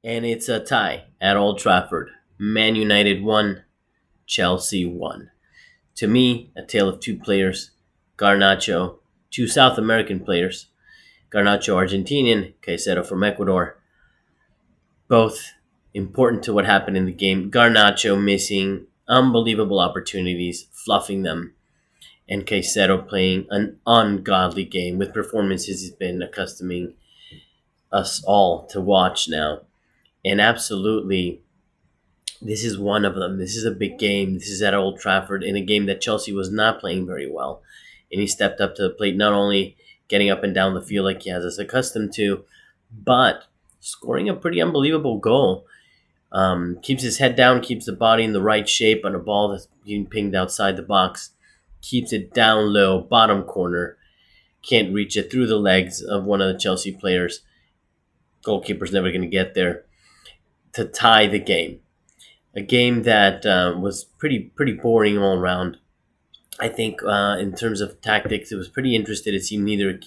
And it's a tie at Old Trafford. Man United won, Chelsea won. To me, a tale of two players, Garnacho, two South American players, Garnacho Argentinian, Caicedo from Ecuador, both important to what happened in the game. Garnacho missing unbelievable opportunities, fluffing them, and Caicedo playing an ungodly game with performances he's been accustoming us all to watch now. And absolutely, this is one of them. This is a big game. This is at Old Trafford in a game that Chelsea was not playing very well. And he stepped up to the plate, not only getting up and down the field like he has us accustomed to, but scoring a pretty unbelievable goal. Keeps his head down, keeps the body in the right shape on a ball that's being pinged outside the box. Keeps it down low, bottom corner. Can't reach it through the legs of one of the Chelsea players. Goalkeeper's never going to get there to tie the game. A game that was pretty boring all around. I think in terms of tactics, it was pretty interested. It seemed neither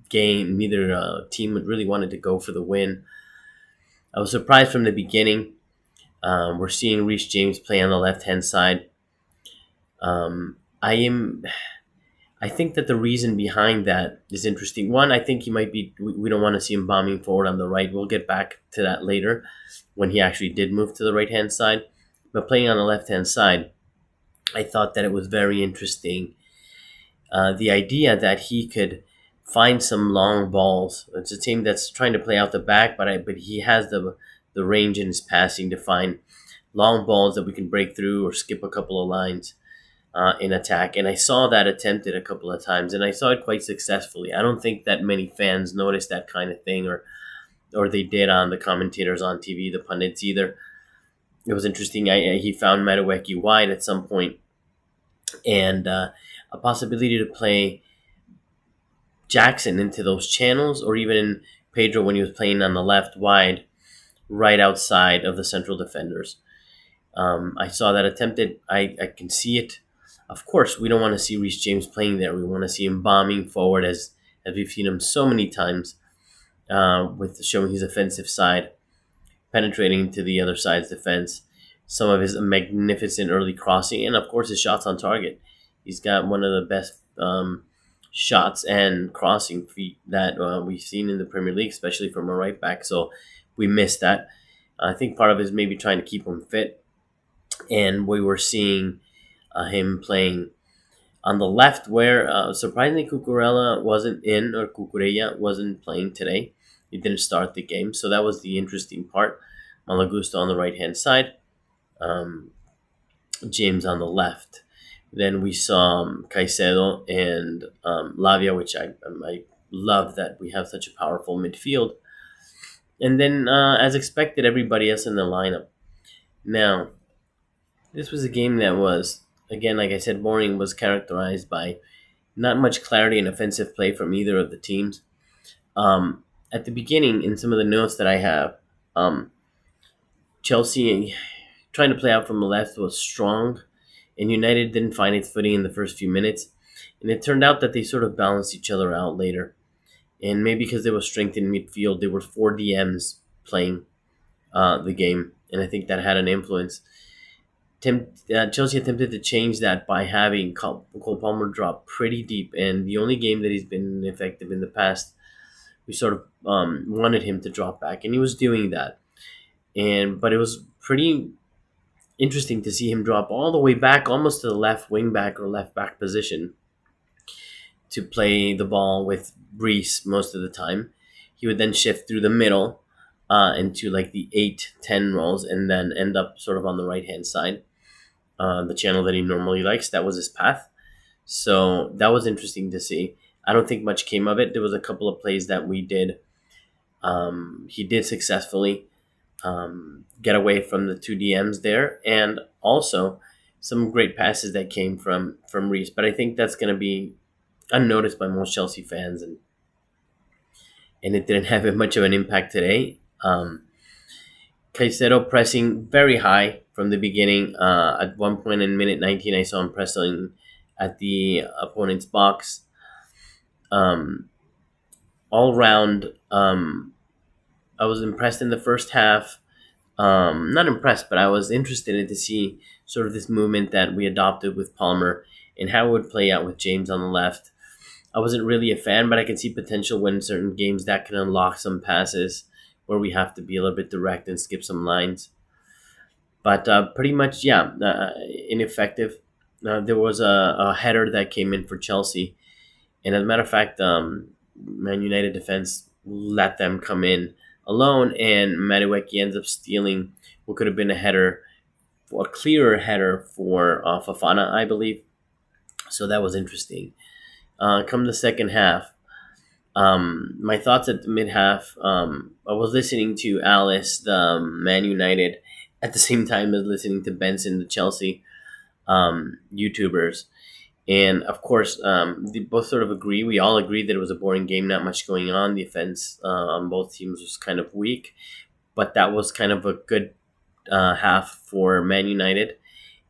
team really wanted to go for the win. I was surprised from the beginning. We're seeing Reece James play on the left hand side. Um, I am. I think that the reason behind that is interesting. One, I think he might be. We don't want to see him bombing forward on the right. We'll get back to that later, when he actually did move to the right hand side. But playing on the left hand side, I thought that it was very interesting. The idea that he could find some long balls. It's a team that's trying to play out the back, but he has the range in his passing to find long balls that we can break through or skip a couple of lines in attack. And I saw that attempted a couple of times, and I saw it quite successfully. I don't think that many fans noticed that kind of thing, or they did on the commentators on TV, the pundits either. It was interesting. He found Madueke wide at some point, and a possibility to play Jackson into those channels, or even Pedro when he was playing on the left wide, right outside of the central defenders. I saw that attempted. I can see it. Of course, we don't want to see Reece James playing there. We want to see him bombing forward, as we've seen him so many times, with showing his offensive side, penetrating into the other side's defense. Some of his magnificent early crossing, and of course his shots on target. He's got one of the best shots and crossing feet that we've seen in the Premier League, especially from a right back. So we missed that. I think part of it is maybe trying to keep him fit, and we were seeing him playing on the left, where surprisingly Cucurella wasn't in, or Cucurella wasn't playing today. He didn't start the game, so that was the interesting part. Malagusto on the right hand side, um, James on the left. Then we saw Caicedo and Lavia, which I love that we have such a powerful midfield. And then, as expected, everybody else in the lineup. Now, this was a game that was, again, like I said, boring, was characterized by not much clarity in offensive play from either of the teams. At the beginning, in some of the notes that I have, um, Chelsea trying to play out from the left was strong, and United didn't find its footing in the first few minutes. And it turned out that they sort of balanced each other out later. And maybe because there was strength in midfield, there were four DMs playing the game, and I think that had an influence. Chelsea attempted to change that by having Cole Palmer drop pretty deep, and the only game that he's been effective in the past, we sort of wanted him to drop back, and he was doing that. But it was pretty interesting to see him drop all the way back, almost to the left wing back or left back position, to play the ball with Reece most of the time. He would then shift through the middle into like the 8-10 roles, and then end up sort of on the right hand side, the channel that he normally likes. That was his path. So that was interesting to see. I don't think much came of it. There was a couple of plays that we did. He did successfully get away from the two DMs there, and also some great passes that came from Reece. But I think that's going to be unnoticed by most Chelsea fans, and it didn't have much of an impact today. Caicedo pressing very high from the beginning. At one point in minute 19, I saw him pressing at the opponent's box. All round, I was impressed in the first half. Not impressed, but I was interested in to see sort of this movement that we adopted with Palmer and how it would play out with James on the left. I wasn't really a fan, but I can see potential when certain games that can unlock some passes where we have to be a little bit direct and skip some lines. But pretty much, yeah, ineffective. There was a header that came in for Chelsea, and as a matter of fact, Man United defense let them come in alone, and Madueke ends up stealing what could have been a header, a clearer header for Fafana, I believe. So that was interesting. Come the second half, my thoughts at the mid half. I was listening to Alice, the Man United, at the same time as listening to Benson, the Chelsea YouTubers. And of course, they both sort of agree. We all agreed that it was a boring game, not much going on. The offense on both teams was kind of weak, but that was kind of a good half for Man United,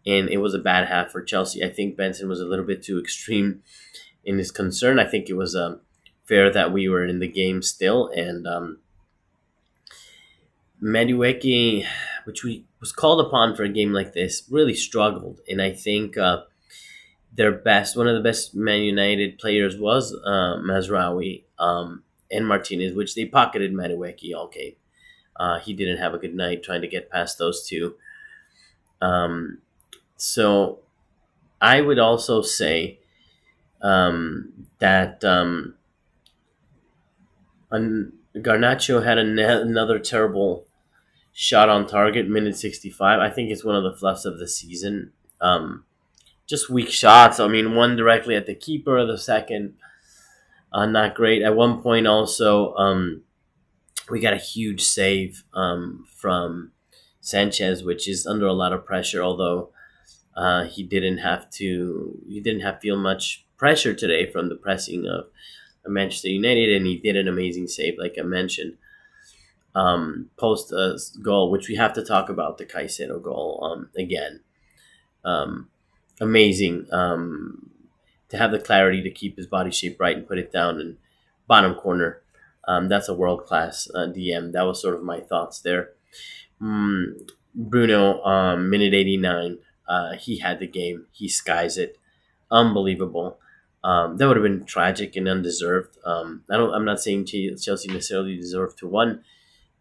and it was a bad half for Chelsea. I think Benson was a little bit too extreme in his concern. I think it was fair that we were in the game still, and Madueke, which we was called upon for a game like this, really struggled, and I think. One of the best Man United players was Mazraoui and Martinez, which they pocketed Madueke all game. He didn't have a good night trying to get past those two. So I would also say that Garnacho had another terrible shot on target, minute 65. I think it's one of the fluffs of the season. Just weak shots. I mean, one directly at the keeper, the second, not great. At one point, also, we got a huge save from Sanchez, which is under a lot of pressure. Although he didn't have to feel much pressure today from the pressing of Manchester United, and he did an amazing save, like I mentioned. Post goal, which we have to talk about the Caicedo goal again. Amazing to have the clarity to keep his body shape right and put it down in bottom corner. That's a world class DM. That was sort of my thoughts there. Bruno, minute 89, he had the game. He skies it. Unbelievable. That would have been tragic and undeserved. I'm not saying Chelsea necessarily deserved to win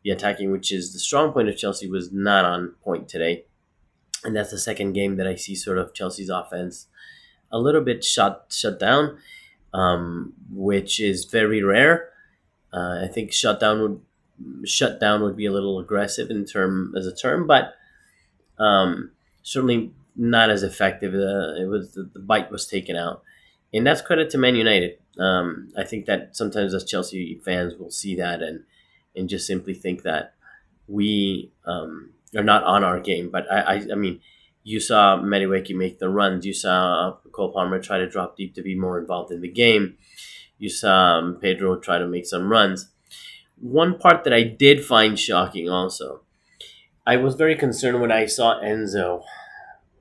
the attacking, which is the strong point of Chelsea, was not on point today. And that's the second game that I see sort of Chelsea's offense a little bit shut down, which is very rare. I think shut down would be a little aggressive as a term, but certainly not as effective. It was the bite was taken out, and that's credit to Man United. I think that sometimes as Chelsea fans will see that and just simply think that we are not on our game. But I mean, you saw Madueke make the runs. You saw Cole Palmer try to drop deep to be more involved in the game. You saw Pedro try to make some runs. One part that I did find shocking also, I was very concerned when I saw Enzo.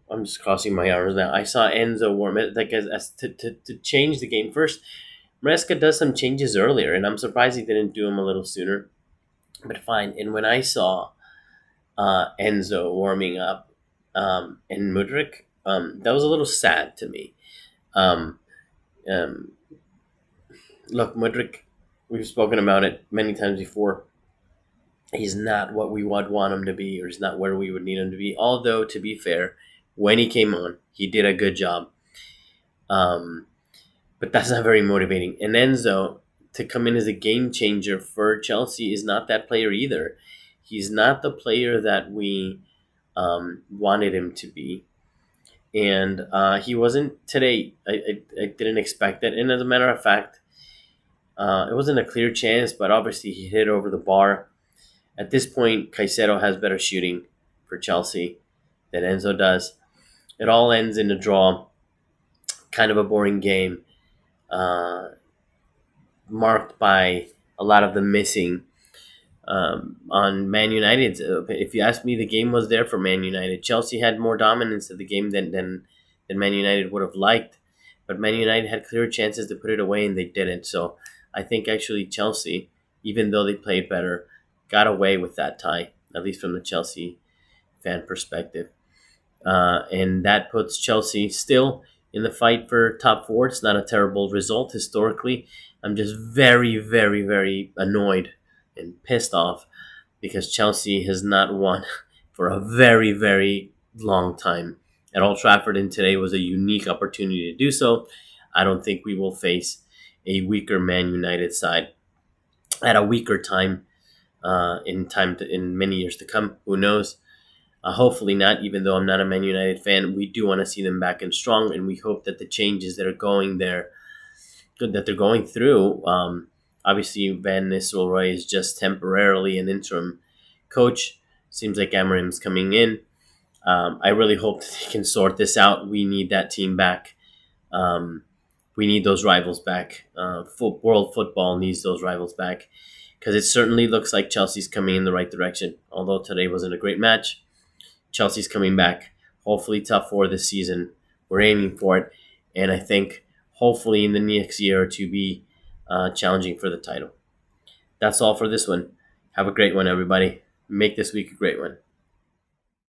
I'm just crossing my arms now. I saw Enzo warm it like as to change the game. First, Maresca does some changes earlier, and I'm surprised he didn't do them a little sooner. But fine. And when I saw Enzo warming up and Mudryk, that was a little sad to me. Um, um, Look, Mudryk, we've spoken about it many times before. He's not what we would want him to be, or he's not where we would need him to be. Although, to be fair, when he came on, he did a good job. But that's not very motivating. And Enzo, to come in as a game changer for Chelsea, is not that player either. He's not the player that we wanted him to be. And he wasn't today. I didn't expect it. And as a matter of fact, it wasn't a clear chance, but obviously he hit it over the bar. At this point, Caicedo has better shooting for Chelsea than Enzo does. It all ends in a draw. Kind of a boring game, marked by a lot of the missing on Man United. If you ask me, the game was there for Man United. Chelsea had more dominance of the game than Man United would have liked, but Man United had clear chances to put it away and they didn't. So I think actually Chelsea, even though they played better, got away with that tie, at least from the Chelsea fan perspective. And that puts Chelsea still in the fight for top four. It's not a terrible result historically. I'm just very, very, very annoyed and pissed off because Chelsea has not won for a very, very long time at Old Trafford, and today was a unique opportunity to do so. I don't think we will face a weaker Man United side at a weaker time in many years to come. Who knows? Hopefully not. Even though I'm not a Man United fan, we do want to see them back and strong, and we hope that the changes that are going there, that they're going through. Obviously, Van Nistelrooy is just temporarily an interim coach. Seems like Amarim's coming in. I really hope that they can sort this out. We need that team back. We need those rivals back. World football needs those rivals back because it certainly looks like Chelsea's coming in the right direction. Although today wasn't a great match, Chelsea's coming back. Hopefully top four this season. We're aiming for it. And I think hopefully in the next year or two be challenging for the title. That's all for this one. Have a great one, everybody. Make this week a great one.